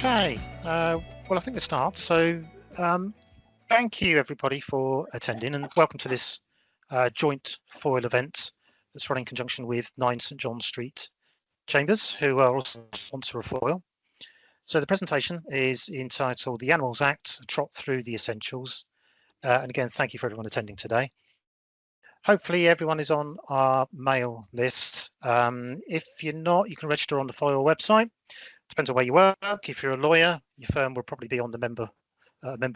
Okay, well, I think we'll start. So thank you everybody for attending and welcome to this joint foil event that's run in conjunction with 9 St John Street Chambers, who are also a sponsor of foil. So the presentation is entitled The Animals Act, Trot Through the Essentials. And again, thank you for everyone attending today. Hopefully everyone is on our mail list. If you're not, you can register on the foil website. Depends on where you work. If you're a lawyer, your firm will probably be on the member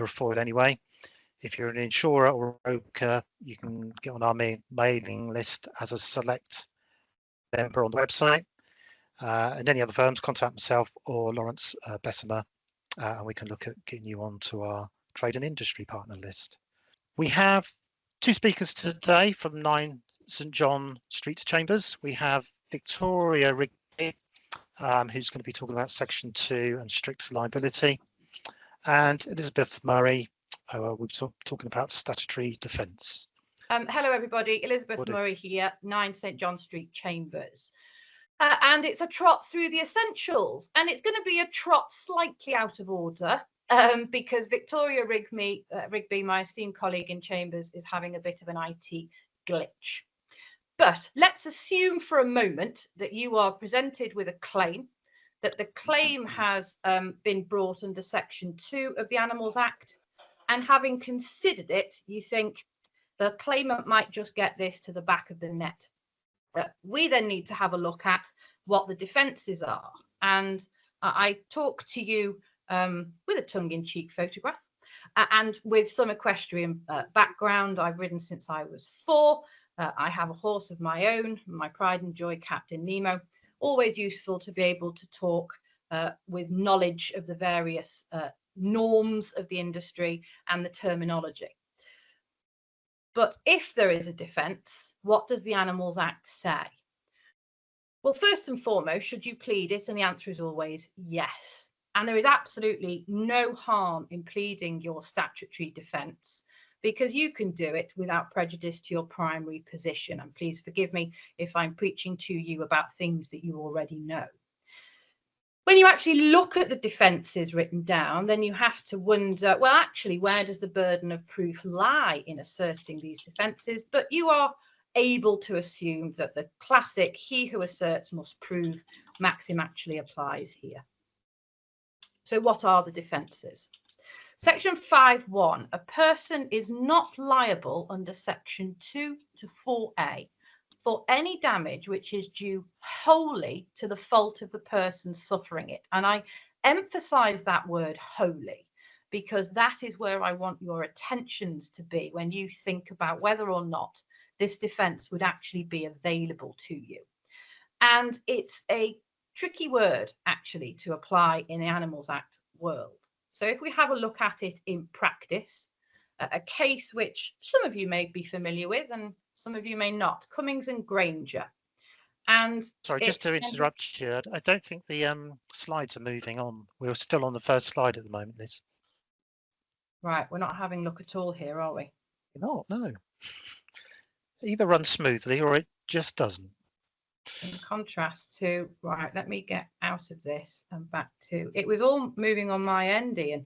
of foil anyway. If you're an insurer or a broker, you can get on our mailing list as a select member on the website. And any other firms, contact myself or Lawrence Bessemer, and we can look at getting you onto our trade and industry partner list. We have two speakers today from 9 St John Street Chambers. We have Victoria Rigby, who's going to be talking about Section 2 and strict liability, and Elizabeth Murray, we'll be talking about statutory defence. Hello everybody, Elizabeth Murray here, 9 St John Street Chambers. And it's a trot through the essentials, and it's going to be a trot slightly out of order because Victoria Rigby, my esteemed colleague in Chambers, is having a bit of an IT glitch. But let's assume for a moment that you are presented with a claim, that the claim has been brought under Section 2 of the Animals Act, and having considered it, you think the claimant might just get this to the back of the net. We then need to have a look at what the defences are. And I talk to you with a tongue-in-cheek photograph and with some equestrian background. I've ridden since I was 4. I have a horse of my own, my pride and joy, Captain Nemo. Always useful to be able to talk with knowledge of the various norms of the industry and the terminology. But if there is a defence, what does the Animals Act say? Well, first and foremost, should you plead it? And the answer is always yes. And there is absolutely no harm in pleading your statutory defence, because you can do it without prejudice to your primary position. And please forgive me if I'm preaching to you about things that you already know. When you actually look at the defences written down, then you have to wonder, well, actually, where does the burden of proof lie in asserting these defences? But you are able to assume that the classic "he who asserts must prove" maxim actually applies here. So what are the defences? Section 5.1, a person is not liable under Section 2 to 4A for any damage which is due wholly to the fault of the person suffering it. And I emphasize that word wholly, because that is where I want your attentions to be when you think about whether or not this defence would actually be available to you. And it's a tricky word actually to apply in the Animals Act world. So if we have a look at it in practice, a case which some of you may be familiar with and some of you may not, Cummings and Granger. And sorry, just to interrupt you, I don't think the slides are moving on. We're still on the first slide at the moment, Liz. Right, we're not having a look at all here, are we? We're not, no. Either runs smoothly or it just doesn't. In contrast to, right, let me get out of this and back to, it was all moving on my end, Ian.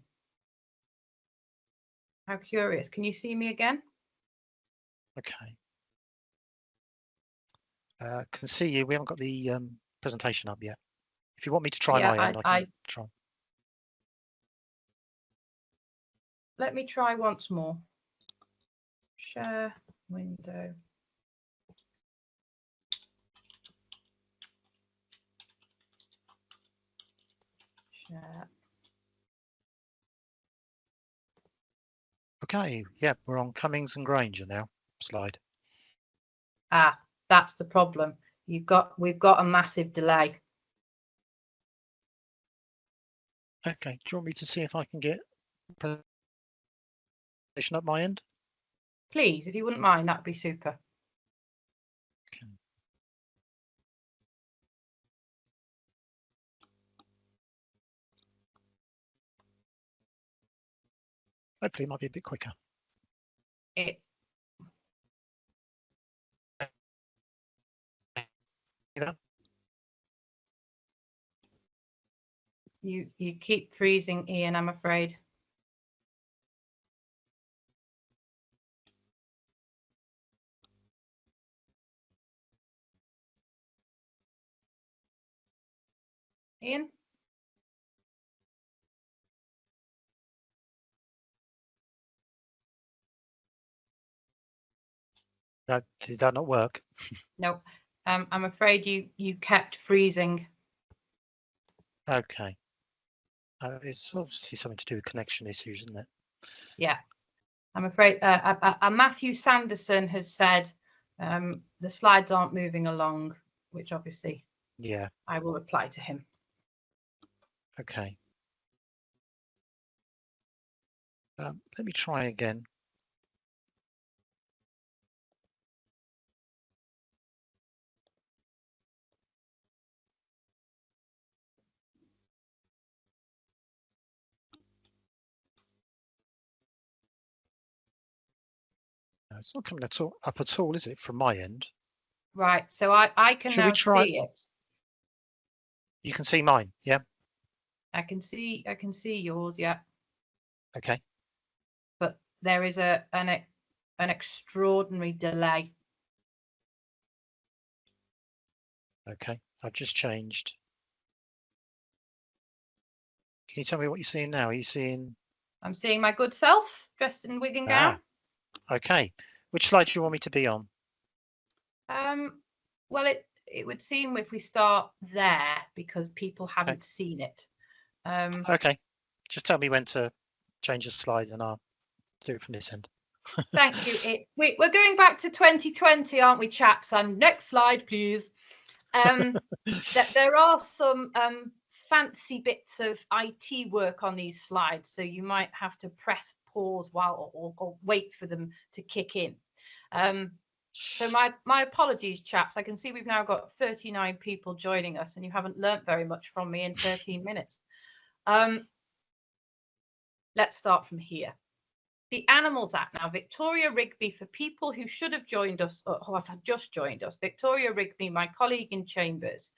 How curious. Can you see me again? Okay. Can see you. We haven't got the presentation up yet. If you want me to try my end, I can try. Let me try once more. Share window. Share. Okay, yeah, we're on Cummings and Granger now. Slide. Ah, that's the problem. We've got a massive delay. Okay, do you want me to see if I can get presentation up my end? Please, if you wouldn't mind, that'd be super. Okay. Hopefully it might be a bit quicker. You keep freezing, Ian, I'm afraid. Ian? No, did that not work? No. I'm afraid you kept freezing. Okay. It's obviously something to do with connection issues, isn't it? Yeah. I'm afraid Matthew Sanderson has said the slides aren't moving along, which obviously Yeah. I will reply to him. Okay. Let me try again. No, it's not coming up at all, is it, from my end? Right. So I can Should we now try? see it. You can see mine, yeah? I can see yours, yeah. Okay. But there is an extraordinary delay. Okay. I've just changed. Can you tell me what you're seeing now? Are you seeing? I'm seeing my good self dressed in wig and gown. Okay. Which slide do you want me to be on? Well, it would seem if we start there because people haven't seen it. Okay. Just tell me when to change the slide and I'll do it from this end. Thank you. We're going back to 2020, aren't we, chaps? And next slide, please. There are some fancy bits of IT work on these slides, so you might have to press pause while or wait for them to kick in. So my apologies, chaps. I can see we've now got 39 people joining us, and you haven't learnt very much from me in 13 minutes. Let's start from here. The Animals Act. Now, Victoria Rigby, for people who should have joined us or who have just joined us, Victoria Rigby, my colleague in Chambers,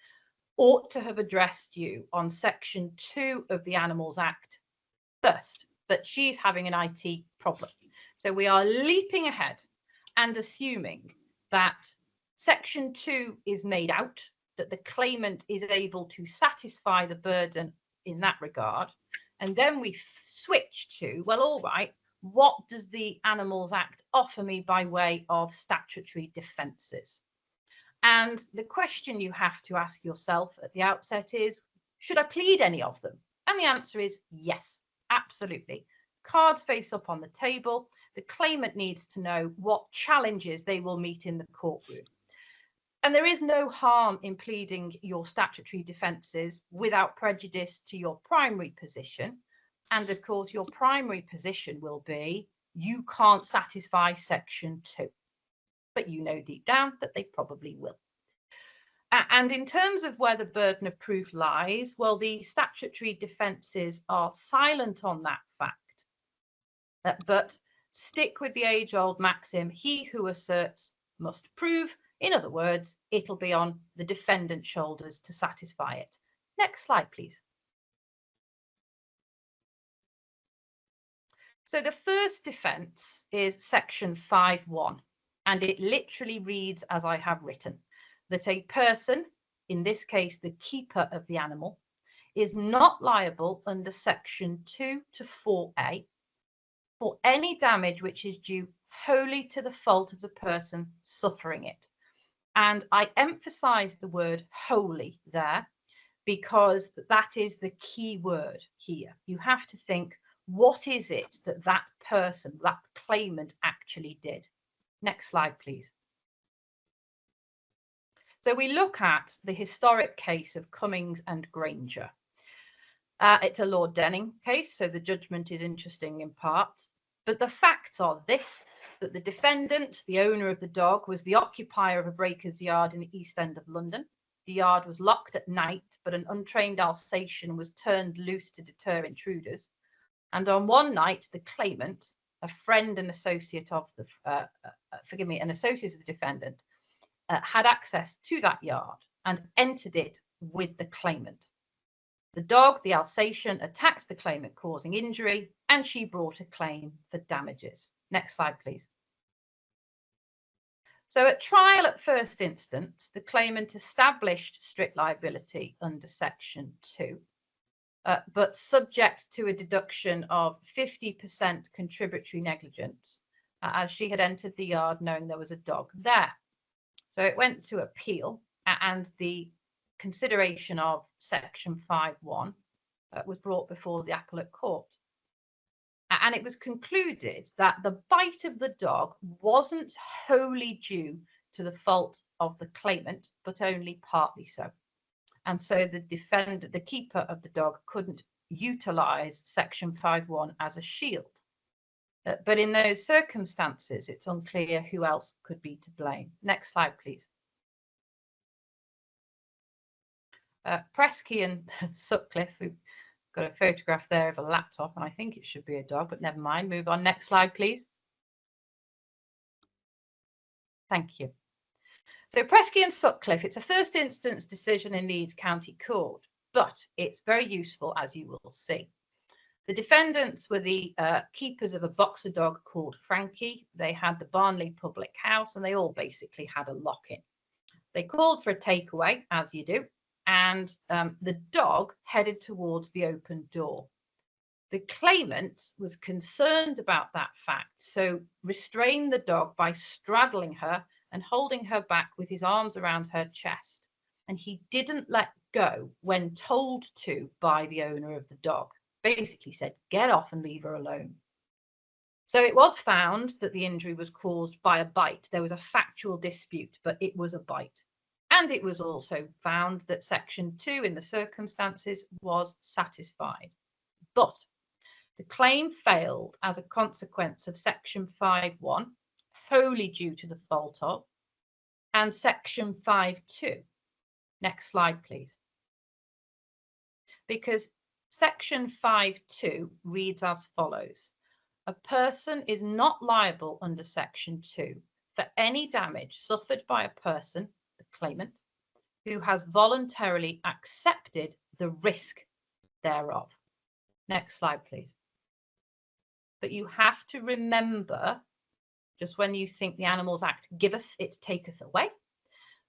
ought to have addressed you on Section 2 of the Animals Act first, that she's having an IT problem. So we are leaping ahead and assuming that Section 2 is made out, that the claimant is able to satisfy the burden in that regard. And then we switch to, well, all right, what does the Animals Act offer me by way of statutory defences? And the question you have to ask yourself at the outset is, should I plead any of them? And the answer is yes, absolutely. Cards face up on the table. The claimant needs to know what challenges they will meet in the courtroom. And there is no harm in pleading your statutory defences without prejudice to your primary position. And of course, your primary position will be you can't satisfy Section 2. But you know deep down that they probably will. And in terms of where the burden of proof lies, well, the statutory defences are silent on that fact. But stick with the age-old maxim, he who asserts must prove. In other words, it'll be on the defendant's shoulders to satisfy it. Next slide, please. So the first defence is Section 5.1, and it literally reads as I have written, that a person, in this case the keeper of the animal, is not liable under Section 2 to 4A for any damage which is due wholly to the fault of the person suffering it. And I emphasise the word wholly there because that is the key word here. You have to think, what is it that that person, that claimant actually did? Next slide, please. So we look at the historic case of Cummings and Granger. It's a Lord Denning case, so the judgment is interesting in parts. But the facts are this, that the defendant, the owner of the dog, was the occupier of a breaker's yard in the East End of London. The yard was locked at night, but an untrained Alsatian was turned loose to deter intruders. And on one night, the claimant, a friend and associate of the, an associate of the defendant, had access to that yard and entered it with the claimant. The dog, the Alsatian, attacked the claimant, causing injury, and she brought a claim for damages. Next slide, please. So at trial at first instance, the claimant established strict liability under Section 2, but subject to a deduction of 50% contributory negligence, as she had entered the yard knowing there was a dog there. So it went to appeal, and the consideration of Section 5.1 was brought before the appellate court. And it was concluded that the bite of the dog wasn't wholly due to the fault of the claimant, but only partly so. And so the keeper of the dog couldn't utilize Section 5.1 as a shield. But in those circumstances, it's unclear who else could be to blame. Next slide, please. Presky and Sutcliffe, who've got a photograph there of a laptop, and I think it should be a dog, but never mind. Move on. Next slide, please. Thank you. So Presky and Sutcliffe, it's a first instance decision in Leeds County Court, but it's very useful, as you will see. The defendants were the keepers of a boxer dog called Frankie. They had the Barnley public house, and they all basically had a lock-in. They called for a takeaway, as you do, and the dog headed towards the open door. The claimant was concerned about that fact, so restrained the dog by straddling her and holding her back with his arms around her chest. And he didn't let go when told to by the owner of the dog. Basically said, get off and leave her alone. So it was found that the injury was caused by a bite. There was a factual dispute, but it was a bite. And it was also found that Section 2 in the circumstances was satisfied. But the claim failed as a consequence of Section 5.1, wholly due to the fault of, and Section 5.2. Next slide, please. Because Section 5.2 reads as follows. A person is not liable under Section 2 for any damage suffered by a person, the claimant, who has voluntarily accepted the risk thereof. Next slide, please. But you have to remember, just when you think the Animals Act giveth, it taketh away,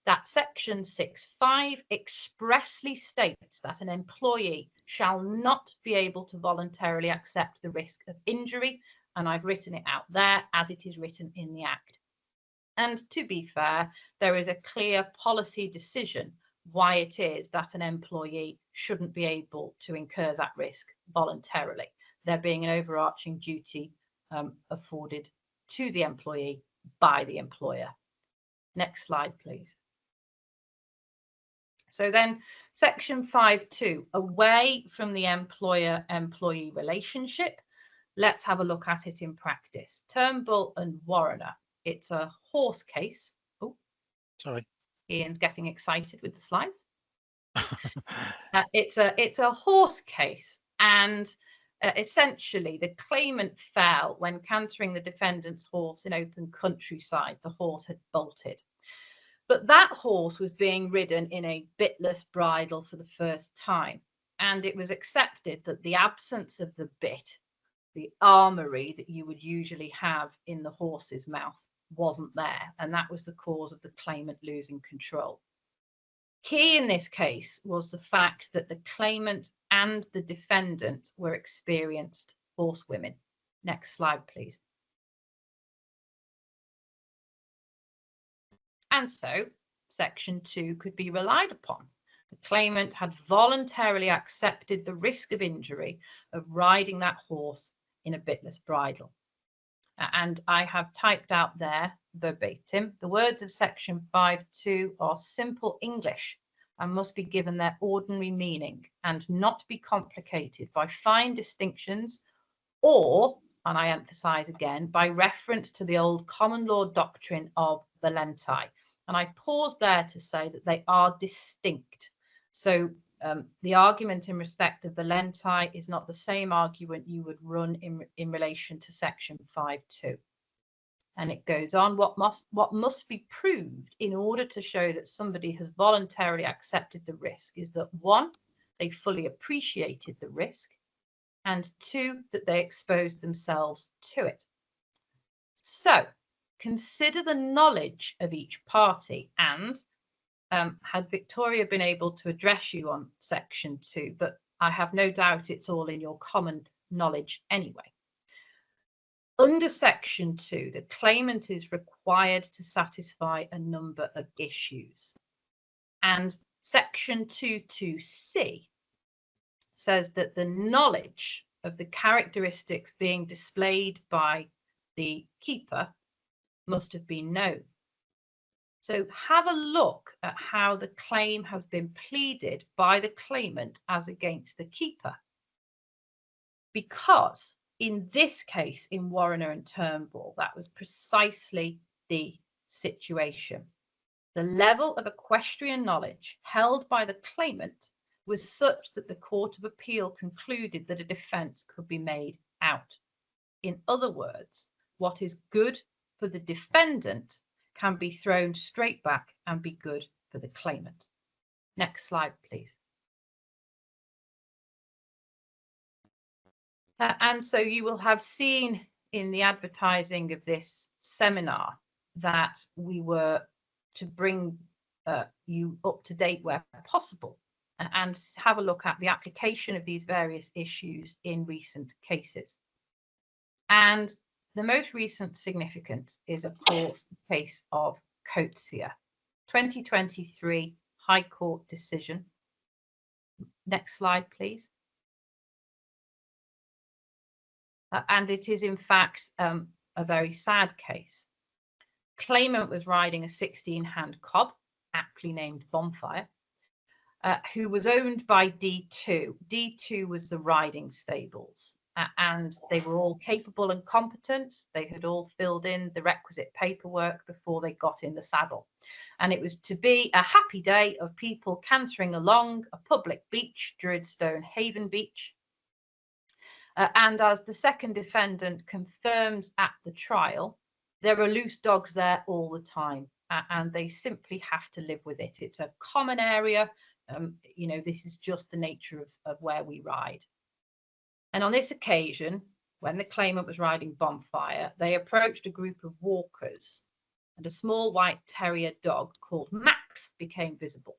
that Section 6.5 expressly states that an employee shall not be able to voluntarily accept the risk of injury, and I've written it out there as it is written in the Act. And to be fair, there is a clear policy decision why it is that an employee shouldn't be able to incur that risk voluntarily, there being an overarching duty afforded to the employee by the employer. Next slide, please. So then Section 5.2, away from the employer-employee relationship, let's have a look at it in practice. Turnbull and Warrener, it's a horse case. Oh, sorry. Ian's getting excited with the slides. It's a horse case, and essentially the claimant fell when cantering the defendant's horse in open countryside. The horse had bolted. But that horse was being ridden in a bitless bridle for the first time, and it was accepted that the absence of the bit, the armory that you would usually have in the horse's mouth, wasn't there, and that was the cause of the claimant losing control. Key in this case was the fact that the claimant and the defendant were experienced horsewomen. Next slide, please. And so Section 2 could be relied upon. The claimant had voluntarily accepted the risk of injury of riding that horse in a bitless bridle. And I have typed out there verbatim, the words of Section 5.2 are simple English and must be given their ordinary meaning and not be complicated by fine distinctions or, and I emphasize again, by reference to the old common law doctrine of valenti. And I pause there to say that they are distinct. So the argument in respect of valenti is not the same argument you would run in relation to Section 5.2. And it goes on, what must be proved in order to show that somebody has voluntarily accepted the risk is that 1, they fully appreciated the risk, and 2, that they exposed themselves to it. So consider the knowledge of each party, and had Victoria been able to address you on section 2, but I have no doubt it's all in your common knowledge anyway. Under section 2, the claimant is required to satisfy a number of issues. And section 2.2c says that the knowledge of the characteristics being displayed by the keeper must have been known. So have a look at how the claim has been pleaded by the claimant as against the keeper. Because in this case, in Warriner and Turnbull, that was precisely the situation. The level of equestrian knowledge held by the claimant was such that the Court of Appeal concluded that a defence could be made out. In other words, what is good for the defendant can be thrown straight back and be good for the claimant. Next slide, please. And so you will have seen in the advertising of this seminar that we were to bring you up to date where possible and have a look at the application of these various issues in recent cases. And the most recent significance is, of course, the case of Coetzee, 2023 High Court decision. Next slide, please. And it is, in fact, a very sad case. Claimant was riding a 16-hand cob, aptly named Bonfire, who was owned by D2. D2 was the riding stables, and they were all capable and competent. They had all filled in the requisite paperwork before they got in the saddle. And it was to be a happy day of people cantering along a public beach, Druidstone Haven Beach. And as the second defendant confirmed at the trial, there are loose dogs there all the time, and they simply have to live with it. It's a common area. You know, this is just the nature of where we ride. And on this occasion, when the claimant was riding Bonfire, they approached a group of walkers, and a small white terrier dog called Max became visible.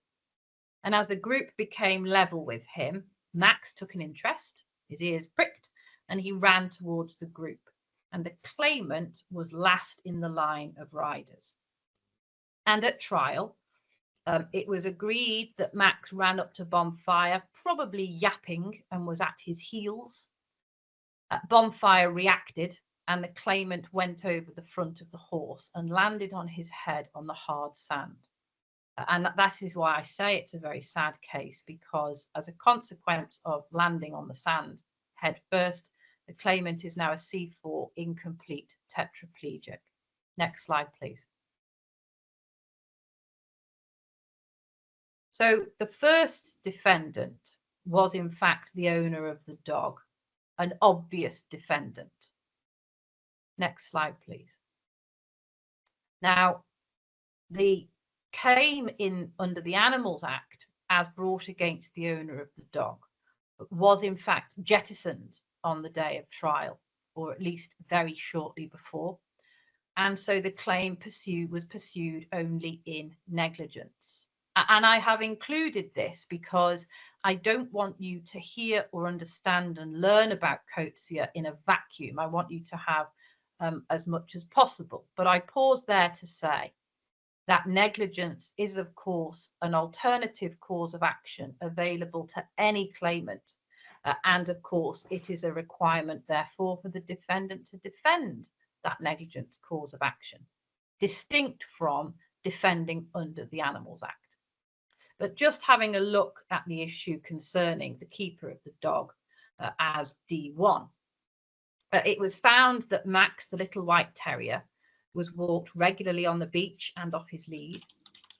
And as the group became level with him, Max took an interest, his ears pricked, and he ran towards the group. And the claimant was last in the line of riders. And at trial, it was agreed that Max ran up to Bonfire, probably yapping, and was at his heels. Bonfire reacted, and the claimant went over the front of the horse and landed on his head on the hard sand. And that is why I say it's a very sad case, because as a consequence of landing on the sand head first, the claimant is now a C4 incomplete tetraplegic. Next slide, please. So the first defendant was in fact the owner of the dog, an obvious defendant. Next slide, please. Now, the claim under the Animals Act as brought against the owner of the dog was in fact jettisoned on the day of trial, or at least very shortly before. And so the claim was pursued only in negligence. And I have included this because I don't want you to hear or understand and learn about Coetzee in a vacuum. I want you to have as much as possible. But I pause there to say that negligence is, of course, an alternative cause of action available to any claimant. And of course, it is a requirement, therefore, for the defendant to defend that negligence cause of action, distinct from defending under the Animals Act. But just having a look at the issue concerning the keeper of the dog as D1, it was found that Max, the little white terrier, was walked regularly on the beach and off his lead.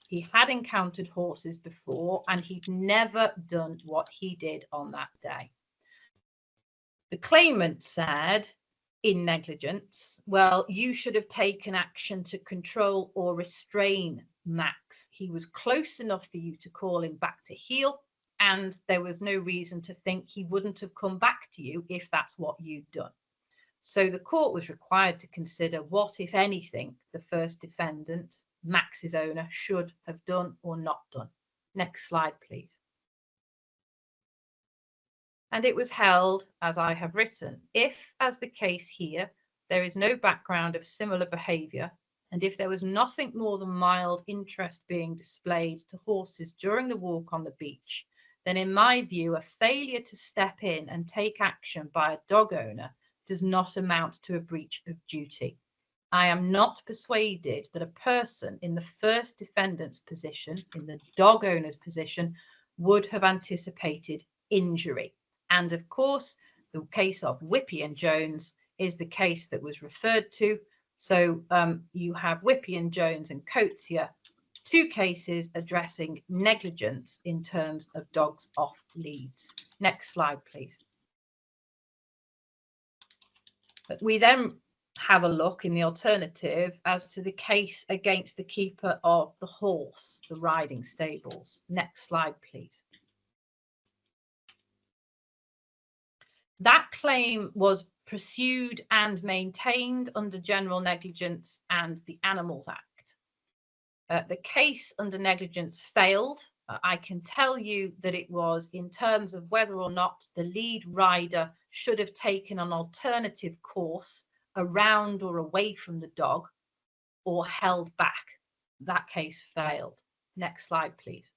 He had encountered horses before, and he'd never done what he did on that day. The claimant said, in negligence, well, you should have taken action to control or restrain Max. He was close enough for you to call him back to heel, and there was no reason to think he wouldn't have come back to you if that's what you'd done. So the court was required to consider what, if anything, the first defendant, Max's owner, should have done or not done. Next slide, please. And it was held, as I have written, if, as the case here, there is no background of similar behaviour, and if there was nothing more than mild interest being displayed to horses during the walk on the beach, then in my view, a failure to step in and take action by a dog owner does not amount to a breach of duty. I am not persuaded that a person in the first defendant's position, in the dog owner's position, would have anticipated injury. And of course, the case of Whippy and Jones is the case that was referred to. So you have Whippy and Jones and Coates here, two cases addressing negligence in terms of dogs off leads. Next slide, please. We then have a look in the alternative as to the case against the keeper of the horse, the riding stables. Next slide, please. That claim was pursued and maintained under general negligence and the Animals Act. The case under negligence failed. I can tell you that it was in terms of whether or not the lead rider should have taken an alternative course around or away from the dog or held back. That case failed. Next slide, please.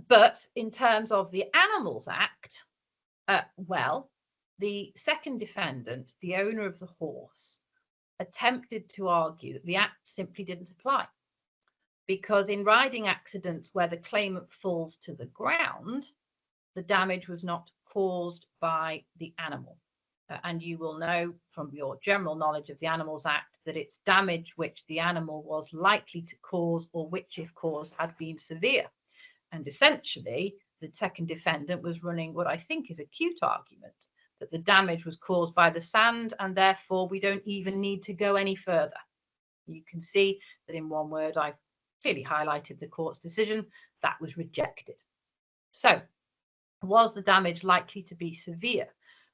But in terms of the Animals Act, well, the second defendant, the owner of the horse, attempted to argue that the Act simply didn't apply, because in riding accidents where the claimant falls to the ground, the damage was not caused by the animal. And you will know from your general knowledge of the Animals Act that it's damage which the animal was likely to cause or which, if caused, had been severe. And essentially, the second defendant was running what I think is a cute argument, that the damage was caused by the sand and therefore we don't even need to go any further. You can see that in one word, I've clearly highlighted the court's decision. That was rejected. So, was the damage likely to be severe?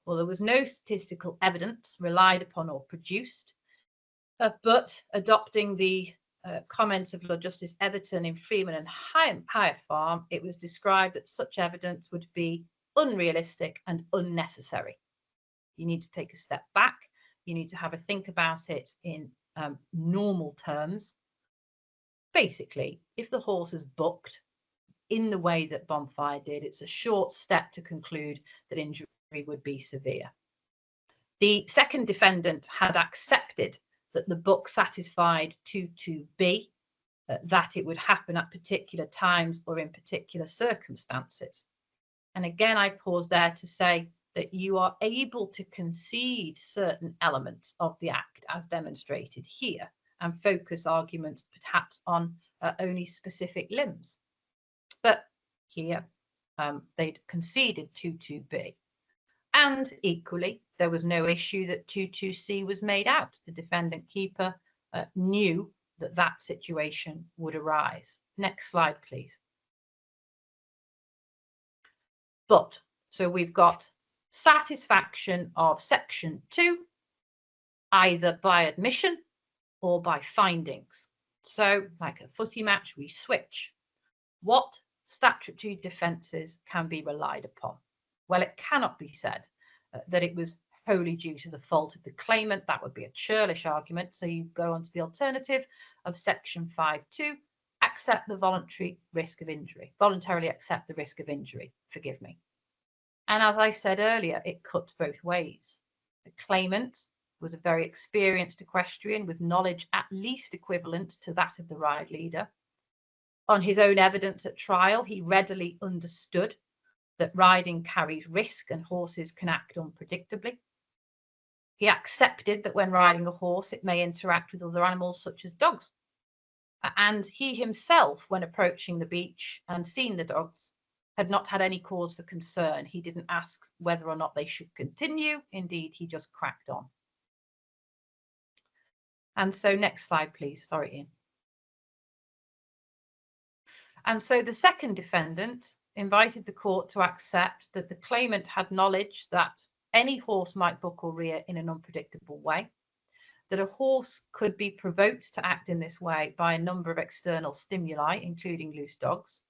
Well, there was no statistical evidence relied upon or produced, but adopting the comments of Lord Justice Etherton in Freeman and Higher Farm, it was described that such evidence would be unrealistic and unnecessary. You need to take a step back. You need to have a think about it in normal terms. Basically, if the horse is booked in the way that Bonfire did, it's a short step to conclude that injury would be severe. The second defendant had accepted that the book satisfied 22B, that it would happen at particular times or in particular circumstances. And again, I pause there to say that you are able to concede certain elements of the Act as demonstrated here and focus arguments perhaps on only specific limbs. But here they'd conceded 22B. And equally, there was no issue that 22C was made out. The defendant keeper knew that that situation would arise. Next slide, please. But, so we've got satisfaction of section 2, either by admission or by findings. So, like a footy match, we switch. What statutory defences can be relied upon? Well, it cannot be said that it was wholly due to the fault of the claimant. That would be a churlish argument. So you go on to the alternative of section 5.2, accept the voluntarily accept the risk of injury, forgive me. And as I said earlier, it cuts both ways. The claimant was a very experienced equestrian with knowledge at least equivalent to that of the ride leader. On his own evidence at trial, he readily understood that riding carries risk and horses can act unpredictably. He accepted that when riding a horse, it may interact with other animals such as dogs. And he himself, when approaching the beach and seen the dogs, had not had any cause for concern. He didn't ask whether or not they should continue. Indeed, he just cracked on. And so next slide, please. Sorry, Ian. And so the second defendant invited the court to accept that the claimant had knowledge that any horse might buck or rear in an unpredictable way, that a horse could be provoked to act in this way by a number of external stimuli, including loose dogs,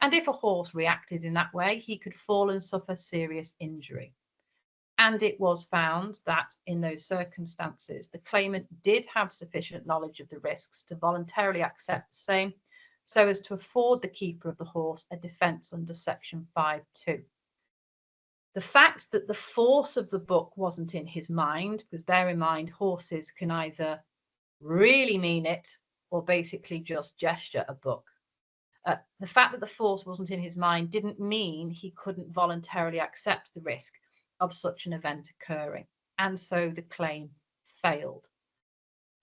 and if a horse reacted in that way, he could fall and suffer serious injury. And it was found that in those circumstances, the claimant did have sufficient knowledge of the risks to voluntarily accept the same, so as to afford the keeper of the horse a defence under section 5.2. The fact that the force of the buck wasn't in his mind, because bear in mind, horses can either really mean it or basically just gesture a buck. The fact that the force wasn't in his mind didn't mean he couldn't voluntarily accept the risk of such an event occurring. And so the claim failed.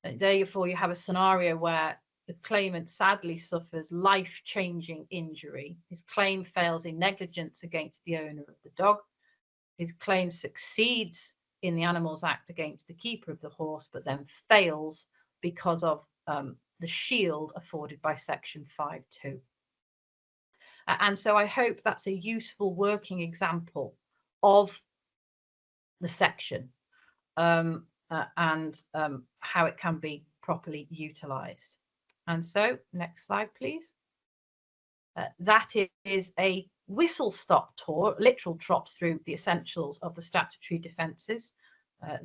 Therefore, you have a scenario where the claimant sadly suffers life-changing injury. His claim fails in negligence against the owner of the dog. His claim succeeds in the Animals Act against the keeper of the horse, but then fails because of the shield afforded by section 5.2. And so I hope that's a useful working example of the section and how it can be properly utilised. And so, next slide, please. That is a whistle-stop tour, literal trot through the essentials of the statutory defences.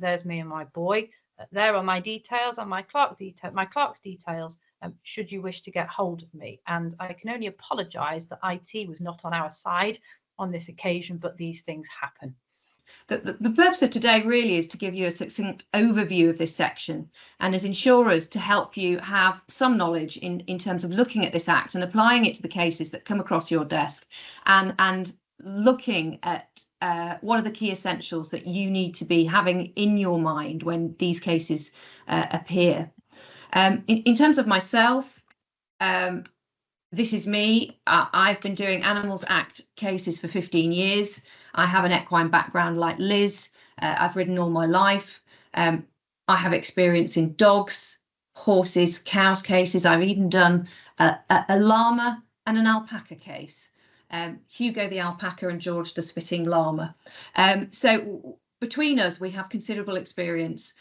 There's me and my boy. There are my details and my clerk's details, should you wish to get hold of me. And I can only apologise that IT was not on our side on this occasion, but these things happen. The purpose of today really is to give you a succinct overview of this section, and as insurers to help you have some knowledge in terms of looking at this Act and applying it to the cases that come across your desk, and looking at what are the key essentials that you need to be having in your mind when these cases appear. In terms of myself, this is me. I've been doing Animals Act cases for 15 years. I have an equine background like Liz. I've ridden all my life. I have experience in dogs, horses, cows cases. I've even done a llama and an alpaca case. Hugo the alpaca and George the spitting llama. So between us, we have considerable experience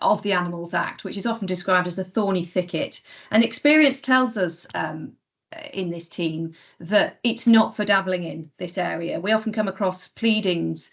of the Animals Act, which is often described as a thorny thicket. And experience tells us in this team that it's not for dabbling in this area. We often come across pleadings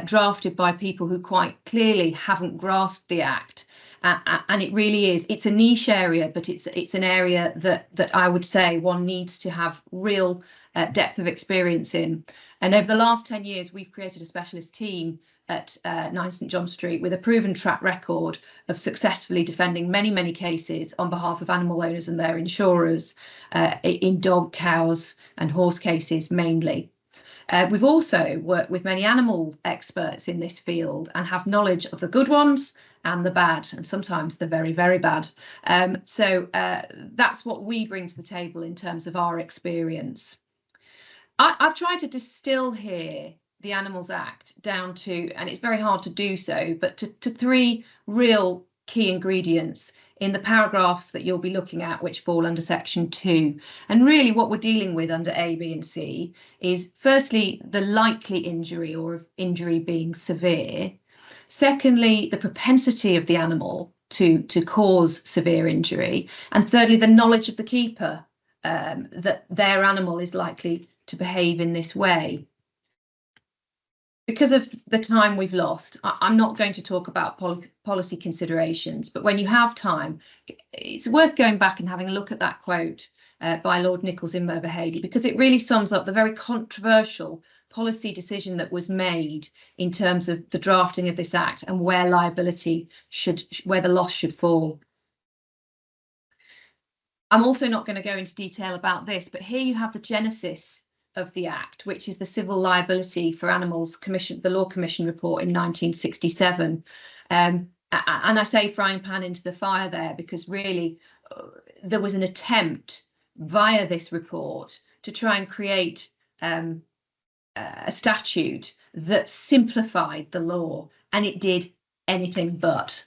drafted by people who quite clearly haven't grasped the Act. And it really is, it's a niche area, but it's an area that I would say one needs to have real depth of experience in. And over the last 10 years, we've created a specialist team at 9 St John Street with a proven track record of successfully defending many cases on behalf of animal owners and their insurers in dog, cows and horse cases mainly. We've also worked with many animal experts in this field and have knowledge of the good ones and the bad, and sometimes the very bad. So that's what we bring to the table in terms of our experience. I've tried to distill here the Animals Act down to, and it's very hard to do so, but to three real key ingredients in the paragraphs that you'll be looking at, which fall under section 2. And really what we're dealing with under A, B and C is firstly, the likely injury or injury being severe. Secondly, the propensity of the animal to cause severe injury. And thirdly, the knowledge of the keeper that their animal is likely to behave in this way. Because of the time we've lost, I'm not going to talk about policy considerations, but when you have time, it's worth going back and having a look at that quote by Lord Nichols in Merber-Hady, because it really sums up the very controversial policy decision that was made in terms of the drafting of this Act and where where the loss should fall. I'm also not going to go into detail about this, but here you have the genesis of the Act, which is the Civil Liability for Animals Commission, the Law Commission report in 1967. And I say frying pan into the fire there because really there was an attempt via this report to try and create a statute that simplified the law, and it did anything but.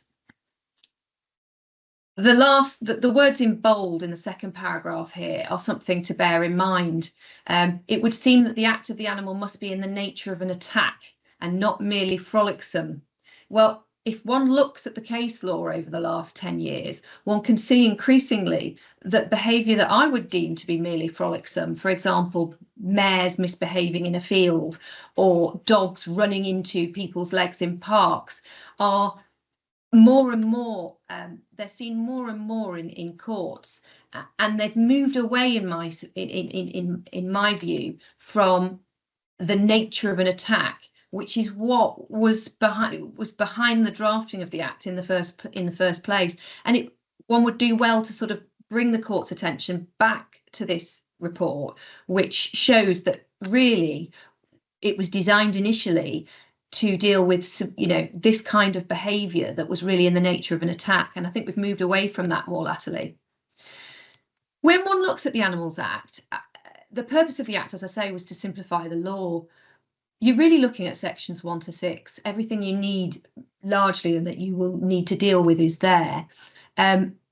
the words in bold in the second paragraph here are something to bear in mind. It would seem that the act of the animal must be in the nature of an attack and not merely frolicsome. Well, if one looks at the case law over the last 10 years, one can see increasingly that behaviour that I would deem to be merely frolicsome, for example, mares misbehaving in a field or dogs running into people's legs in parks, are more and more, they're seen more and more in courts, and they've moved away in my view from the nature of an attack, which is what was behind the drafting of the Act in the first place. And one would do well to sort of bring the court's attention back to this report, which shows that really it was designed initially to deal with, you know, this kind of behaviour that was really in the nature of an attack. And I think we've moved away from that more latterly. When one looks at the Animals Act, the purpose of the Act, as I say, was to simplify the law. You're really looking at sections 1 to 6. Everything you need largely and that you will need to deal with is there.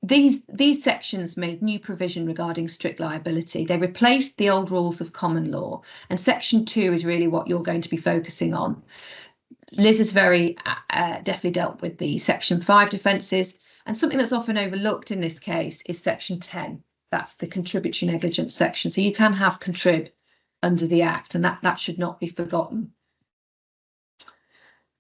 These sections made new provision regarding strict liability. They replaced the old rules of common law, and section 2 is really what you're going to be focusing on. Liz has very deftly dealt with the section 5 defences, and something that's often overlooked in this case is section 10. That's the contributory negligence section. So you can have contrib under the Act, and that should not be forgotten.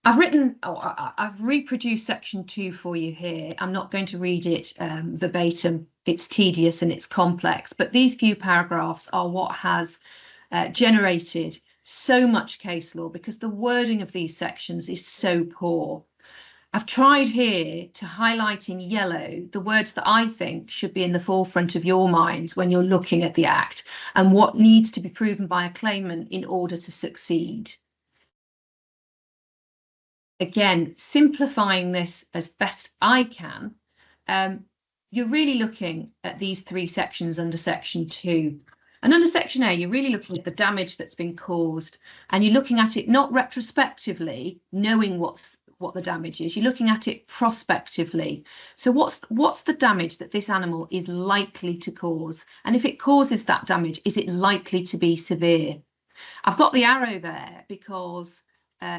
I've reproduced section 2 for you here. I'm not going to read it verbatim. It's tedious and it's complex, but these few paragraphs are what has generated so much case law, because the wording of these sections is so poor. I've tried here to highlight in yellow the words that I think should be in the forefront of your minds when you're looking at the Act and what needs to be proven by a claimant in order to succeed. Again, simplifying this as best I can, you're really looking at these 3 sections under section 2. And under section A, you're really looking at the damage that's been caused, and you're looking at it not retrospectively, knowing what the damage is. You're looking at it prospectively. So what's the damage that this animal is likely to cause? And if it causes that damage, is it likely to be severe? I've got the arrow there because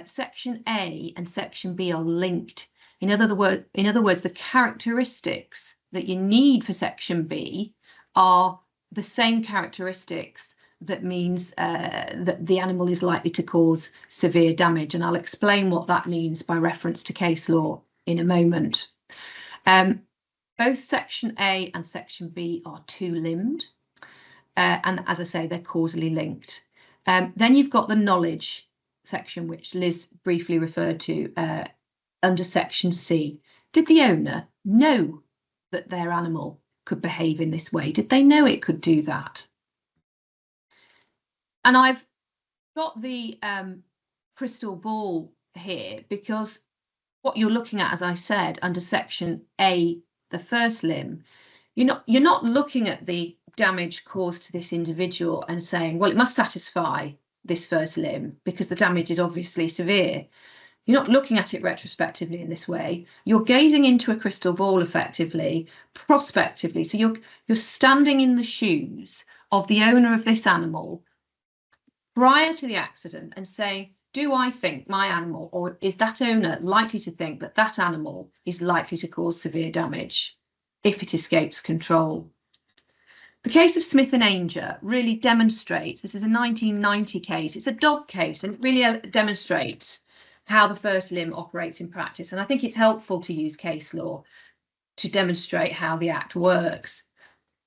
section A and section B are linked. In other words, the characteristics that you need for section B are the same characteristics that means that the animal is likely to cause severe damage. And I'll explain what that means by reference to case law in a moment. Both section A and section B are 2-limbed. And as I say, they're causally linked. Then you've got the knowledge section, which Liz briefly referred to under section C. Did the owner know that their animal could behave in this way? Did they know it could do that? And I've got the crystal ball here because what you're looking at, as I said, under section A, the first limb, you're not looking at the damage caused to this individual and saying, well, it must satisfy this first limb because the damage is obviously severe. You're not looking at it retrospectively in this way. You're gazing into a crystal ball effectively, prospectively. So you're standing in the shoes of the owner of this animal prior to the accident and saying, do I think my animal, or is that owner likely to think that that animal is likely to cause severe damage if it escapes control? The case of Smith and Ainger really demonstrates, this is a 1990 case, it's a dog case, and it really demonstrates how the first limb operates in practice. And I think it's helpful to use case law to demonstrate how the Act works.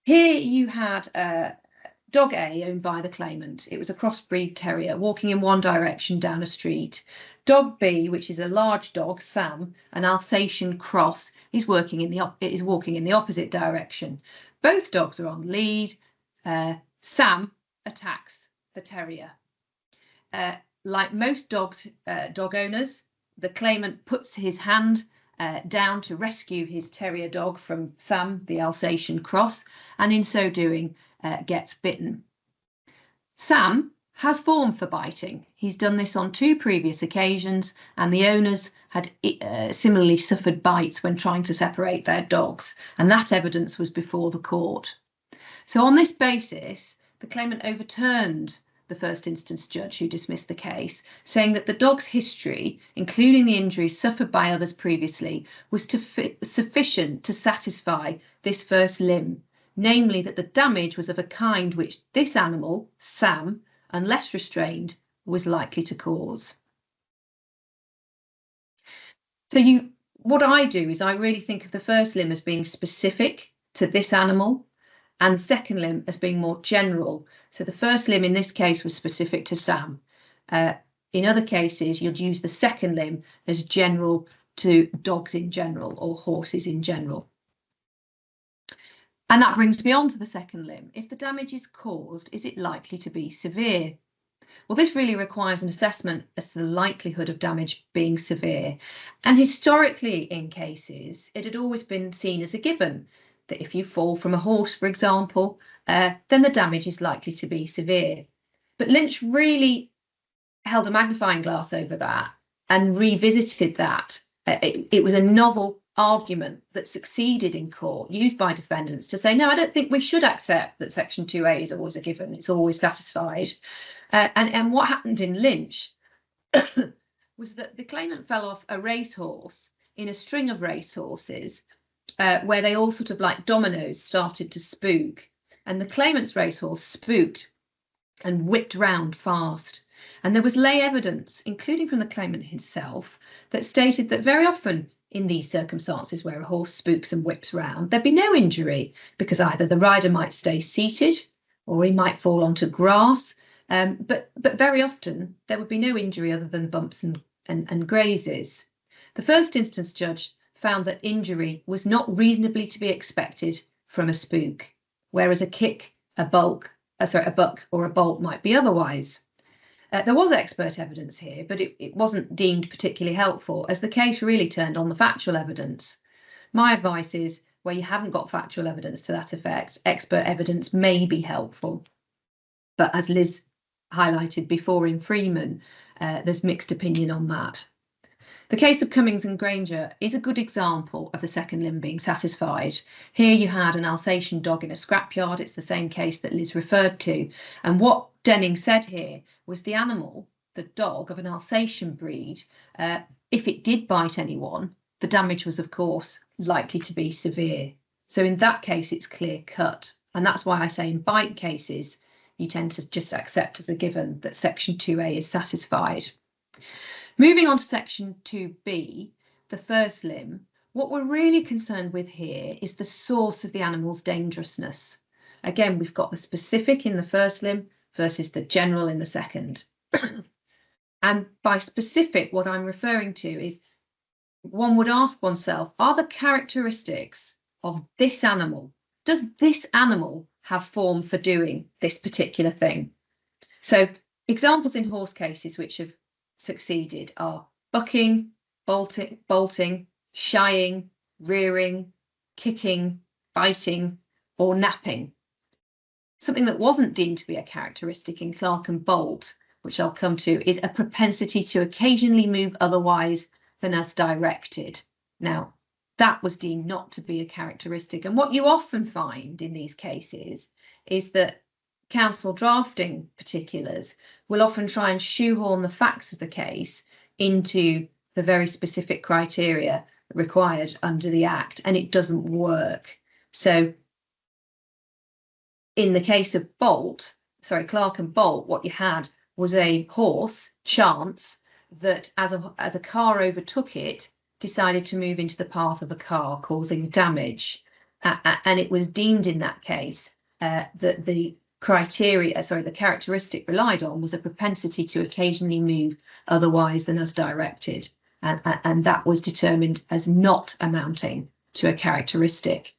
Here you had dog A owned by the claimant. It was a crossbreed terrier walking in one direction down a street. Dog B, which is a large dog, Sam, an Alsatian cross, is walking in the opposite direction. Both dogs are on lead. Sam attacks the terrier. Like most dog owners, the claimant puts his hand down to rescue his terrier dog from Sam, the Alsatian cross, and in so doing gets bitten. Sam has formed for biting. He's done this on 2 previous occasions, and the owners had similarly suffered bites when trying to separate their dogs, and that evidence was before the court. So on this basis, the claimant overturned the first instance judge who dismissed the case, saying that the dog's history, including the injuries suffered by others previously, was sufficient to satisfy this first limb, namely that the damage was of a kind which this animal, Sam, unless restrained, was likely to cause. So what I do is I really think of the first limb as being specific to this animal, and the second limb as being more general. So the first limb in this case was specific to Sam. In other cases, you'd use the second limb as general to dogs in general or horses in general. And that brings me on to the second limb. If the damage is caused, is it likely to be severe? Well, this really requires an assessment as to the likelihood of damage being severe. And historically in cases, it had always been seen as a given that if you fall from a horse, for example, then the damage is likely to be severe. But Lynch really held a magnifying glass over that and revisited that. It was a novel argument that succeeded in court, used by defendants to say, no, I don't think we should accept that Section 2A is always a given, it's always satisfied. And what happened in Lynch was that the claimant fell off a racehorse in a string of racehorses where they all sort of like dominoes started to spook. And the claimant's racehorse spooked and whipped round fast. And there was lay evidence, including from the claimant himself, that stated that very often in these circumstances where a horse spooks and whips round, there'd be no injury because either the rider might stay seated or he might fall onto grass. But very often there would be no injury other than bumps and grazes. The first instance judge found that injury was not reasonably to be expected from a spook, whereas a kick, a buck or a bolt might be otherwise. There was expert evidence here, but it wasn't deemed particularly helpful as the case really turned on the factual evidence. My advice is where you haven't got factual evidence to that effect, expert evidence may be helpful. But as Liz highlighted before in Freeman, there's mixed opinion on that. The case of Cummings and Granger is a good example of the second limb being satisfied. Here you had an Alsatian dog in a scrapyard. It's the same case that Liz referred to. And what Denning said here was the animal, the dog of an Alsatian breed, if it did bite anyone, the damage was, of course, likely to be severe. So in that case, it's clear cut. And that's why I say in bite cases, you tend to just accept as a given that Section 2A is satisfied. Moving on to Section 2B, the first limb, what we're really concerned with here is the source of the animal's dangerousness. Again, we've got the specific in the first limb versus the general in the second. And by specific, what I'm referring to is one would ask oneself, are the characteristics of this animal, does this animal have form for doing this particular thing? So examples in horse cases which have succeeded are bucking, bolting, shying, rearing, kicking, biting, or napping. Something that wasn't deemed to be a characteristic in Clark and Bolt, which I'll come to, is a propensity to occasionally move otherwise than as directed. Now, that was deemed not to be a characteristic. And what you often find in these cases is that counsel drafting particulars will often try and shoehorn the facts of the case into the very specific criteria required under the Act, and it doesn't work. So in the case of Clark and Bolt, what you had was a horse, Chance, that as a car overtook it, decided to move into the path of a car, causing damage. And it was deemed in that case that the characteristic relied on was a propensity to occasionally move otherwise than as directed. And that was determined as not amounting to a characteristic.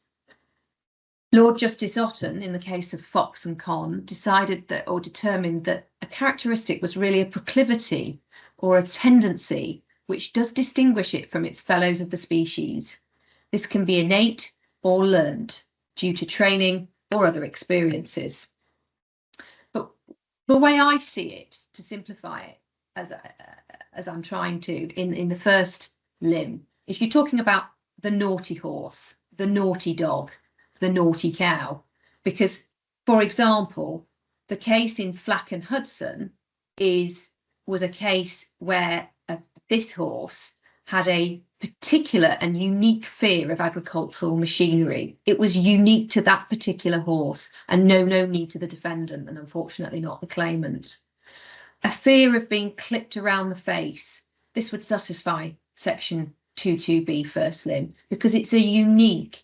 Lord Justice Otten, in the case of Fox and Conn, decided that or determined that a characteristic was really a proclivity or a tendency which does distinguish it from its fellows of the species. This can be innate or learned due to training or other experiences. But The way I see it, to simplify it, as I'm trying to in the first limb, is you're talking about the naughty horse, the naughty dog, the naughty cow. Because, for example, the case in Flack and Hudson was a case where this horse had a particular and unique fear of agricultural machinery. It was unique to that particular horse and no need to the defendant, and unfortunately not the claimant. A fear of being clipped around the face. This would satisfy section 22B first limb, because it's a unique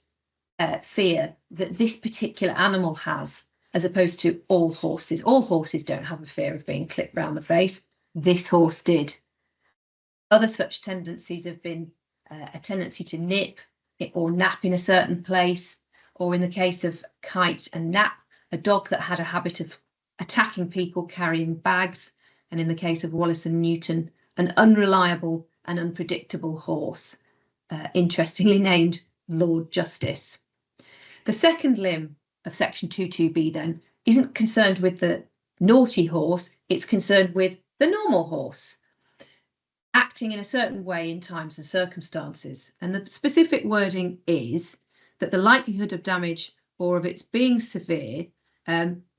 fear that this particular animal has, as opposed to all horses. All horses don't have a fear of being clipped around the face. This horse did. Other such tendencies have been a tendency to nip or nap in a certain place, or in the case of Kite and Nap, a dog that had a habit of attacking people carrying bags, and in the case of Wallace and Newton, an unreliable and unpredictable horse, interestingly named Lord Justice. The second limb of section 22B then isn't concerned with the naughty horse, it's concerned with the normal horse, acting in a certain way in times and circumstances. And the specific wording is that the likelihood of damage or of its being severe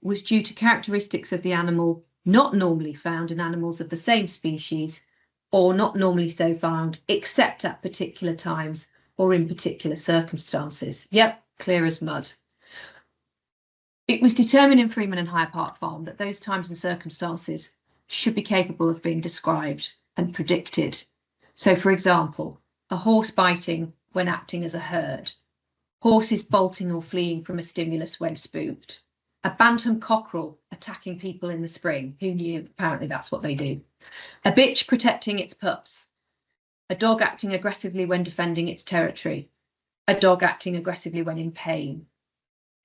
was due to characteristics of the animal not normally found in animals of the same species, or not normally so found except at particular times or in particular circumstances. Yep, clear as mud. It was determined in Freeman and Higher Park Farm that those times and circumstances should be capable of being described and predicted. So, for example, a horse biting when acting as a herd, horses bolting or fleeing from a stimulus when spooked, a bantam cockerel attacking people in the spring. Who knew? Apparently that's what they do. A bitch protecting its pups, a dog acting aggressively when defending its territory, a dog acting aggressively when in pain,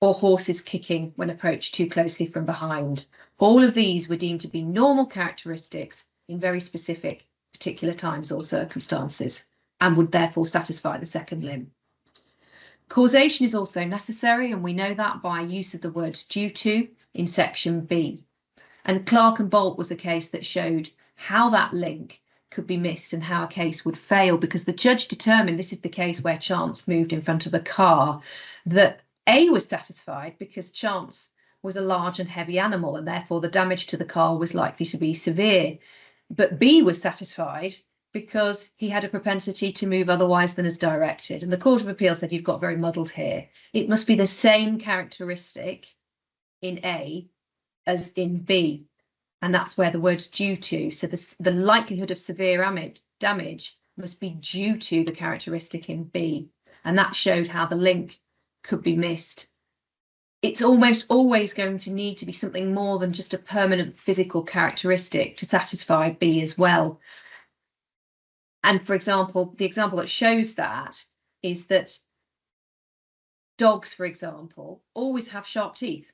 or horses kicking when approached too closely from behind. All of these were deemed to be normal characteristics in very specific particular times or circumstances, and would therefore satisfy the second limb. Causation is also necessary, and we know that by use of the word due to in section B. And Clark and Bolt was a case that showed how that link could be missed and how a case would fail, because the judge determined, this is the case where Chance moved in front of the car, that A was satisfied because Chance was a large and heavy animal, and therefore the damage to the car was likely to be severe. But B was satisfied because he had a propensity to move otherwise than as directed. And the Court of Appeal said, you've got very muddled here. It must be the same characteristic in A as in B. And that's where the word's due to. So the likelihood of severe damage must be due to the characteristic in B. And that showed how the link could be missed. It's almost always going to need to be something more than just a permanent physical characteristic to satisfy B as well. And for example, the example that shows that is that dogs, for example, always have sharp teeth,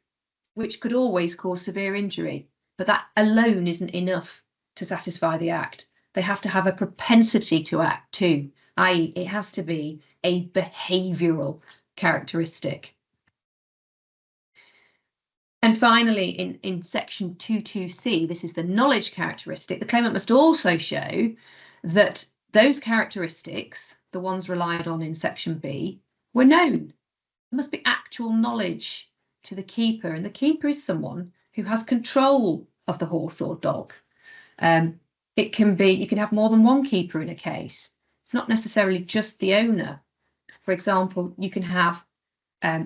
which could always cause severe injury. But that alone isn't enough to satisfy the act. They have to have a propensity to act too, i.e. it has to be a behavioural characteristic. And finally, in section 22C, this is the knowledge characteristic. The claimant must also show that those characteristics, the ones relied on in section B, were known. There must be actual knowledge to the keeper, and the keeper is someone who has control of the horse or dog. It can be, you can have more than one keeper in a case. It's not necessarily just the owner. For example, you can have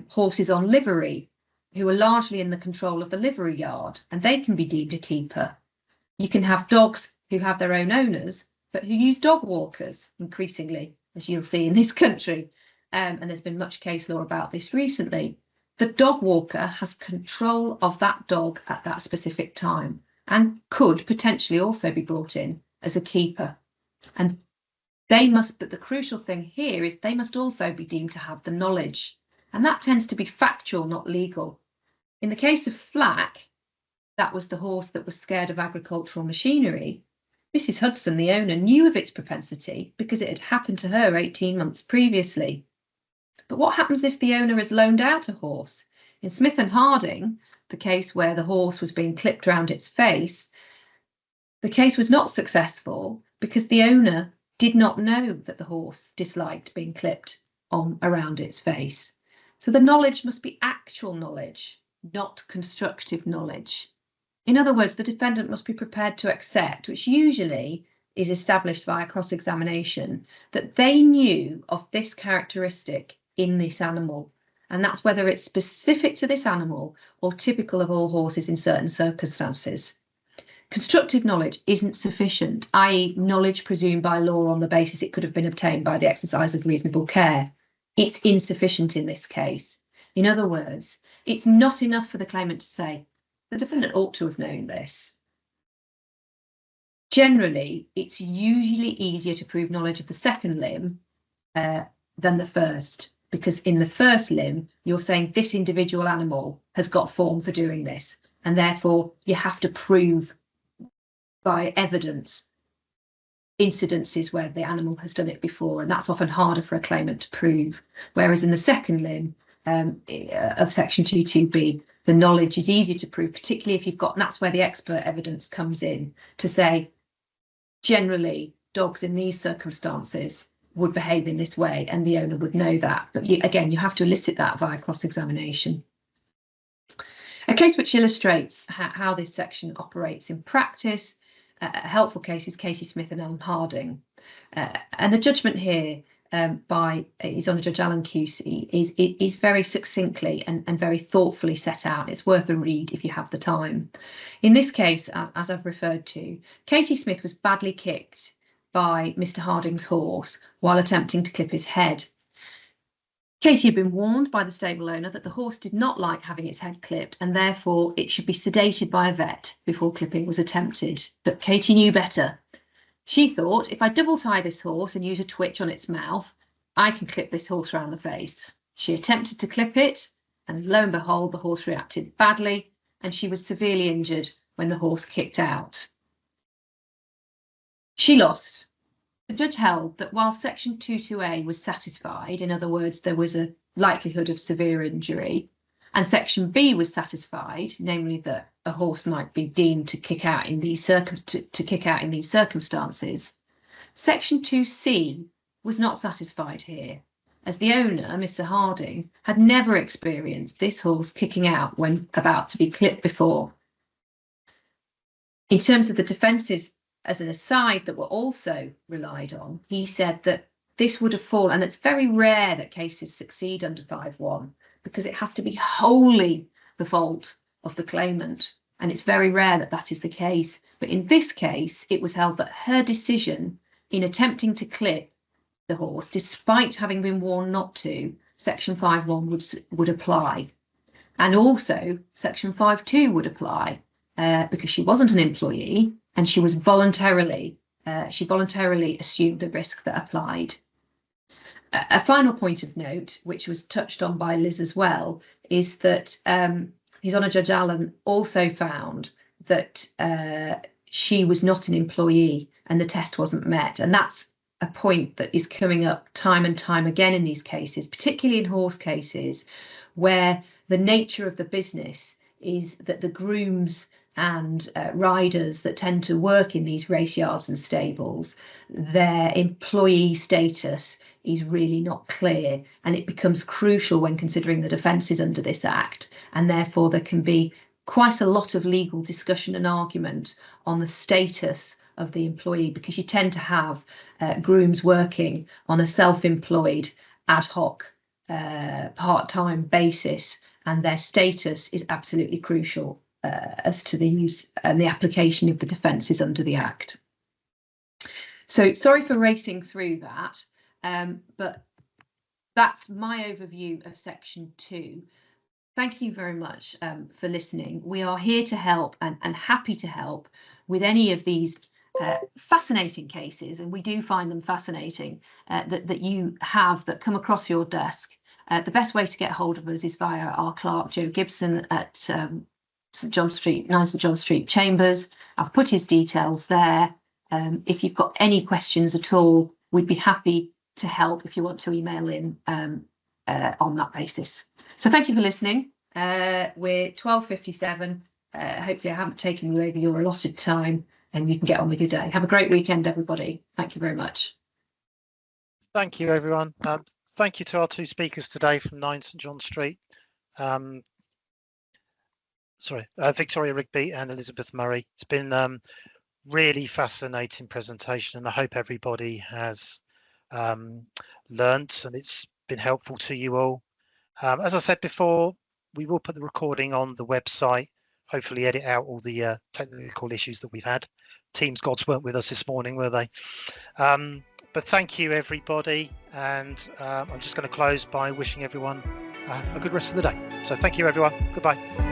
horses on livery who are largely in the control of the livery yard, and they can be deemed a keeper. You can have dogs who have their own owners, but who use dog walkers increasingly, as you'll see in this country. And there's been much case law about this recently. The dog walker has control of that dog at that specific time and could potentially also be brought in as a keeper. And they must, but the crucial thing here is they must also be deemed to have the knowledge. And that tends to be factual, not legal. In the case of Flack, that was the horse that was scared of agricultural machinery. Mrs. Hudson, the owner, knew of its propensity because it had happened to her 18 months previously. But what happens if the owner has loaned out a horse? In Smith and Harding, the case where the horse was being clipped round its face, the case was not successful because the owner did not know that the horse disliked being clipped around its face. So the knowledge must be actual knowledge, not constructive knowledge. In other words, the defendant must be prepared to accept, which usually is established via cross-examination, that they knew of this characteristic in this animal, and that's whether it's specific to this animal or typical of all horses in certain circumstances. Constructive knowledge isn't sufficient, i.e. knowledge presumed by law on the basis it could have been obtained by the exercise of reasonable care. It's insufficient in this case. In other words, it's not enough for the claimant to say, the defendant ought to have known this. Generally, it's usually easier to prove knowledge of the second limb than the first, because in the first limb, you're saying this individual animal has got form for doing this, and therefore you have to prove by evidence incidences where the animal has done it before, and that's often harder for a claimant to prove. Whereas in the second limb of section 22B, the knowledge is easier to prove, particularly if you've got, and that's where the expert evidence comes in, to say, generally, dogs in these circumstances would behave in this way, and the owner would know that. But again, you have to elicit that via cross-examination. A case which illustrates how this section operates in practice, a helpful case is Katie Smith and Alan Harding. And the judgment here by His Honour Judge Alan Cusey is very succinctly and very thoughtfully set out. It's worth a read if you have the time. In this case, as I've referred to, Katie Smith was badly kicked by Mr. Harding's horse while attempting to clip his head. Katie had been warned by the stable owner that the horse did not like having its head clipped, and therefore it should be sedated by a vet before clipping was attempted. But Katie knew better. She thought, if I double tie this horse and use a twitch on its mouth, I can clip this horse around the face. She attempted to clip it, and lo and behold, the horse reacted badly, and she was severely injured when the horse kicked out. She lost. The judge held that while section 22A was satisfied, in other words, there was a likelihood of severe injury, and section B was satisfied, namely that a horse might be deemed to kick out in these circumstances, section 2C was not satisfied here, as the owner, Mr. Harding, had never experienced this horse kicking out when about to be clipped before. In terms of the defences, as an aside, that were also relied on, he said that this would have fallen, and it's very rare that cases succeed under 5.1 because it has to be wholly the fault of the claimant, and it's very rare that that is the case. But in this case, it was held that her decision in attempting to clip the horse, despite having been warned not to, section 5.1 would apply, and also section 5.2 would apply because she wasn't an employee. And she was voluntarily assumed the risk that applied. A final point of note, which was touched on by Liz as well, is that His Honour Judge Allen also found that she was not an employee and the test wasn't met. And that's a point that is coming up time and time again in these cases, particularly in horse cases, where the nature of the business is that the grooms and riders that tend to work in these race yards and stables, their employee status is really not clear, and it becomes crucial when considering the defences under this Act, and therefore there can be quite a lot of legal discussion and argument on the status of the employee, because you tend to have grooms working on a self-employed ad hoc part-time basis, and their status is absolutely crucial as to the use and the application of the defences under the Act. So sorry for racing through that, but that's my overview of section 2. Thank you very much for listening. We are here to help and happy to help with any of these fascinating cases, and we do find them fascinating, that you have that come across your desk. The best way to get hold of us is via our clerk, Joe Gibson, at St John Street, 9 St John Street Chambers. I've put his details there. If you've got any questions at all, we'd be happy to help if you want to email in on that basis. So thank you for listening. We're 12:57. Hopefully I haven't taken you over your allotted time and you can get on with your day. Have a great weekend, everybody. Thank you very much. Thank you, everyone. Thank you to our two speakers today from 9 St John Street. Victoria Rigby and Elizabeth Murray. It's been really fascinating presentation, and I hope everybody has learnt and it's been helpful to you all. As I said before, we will put the recording on the website, hopefully edit out all the technical issues that we've had. Teams gods weren't with us this morning, were they? But thank you, everybody. And I'm just going to close by wishing everyone a good rest of the day. So thank you, everyone. Goodbye.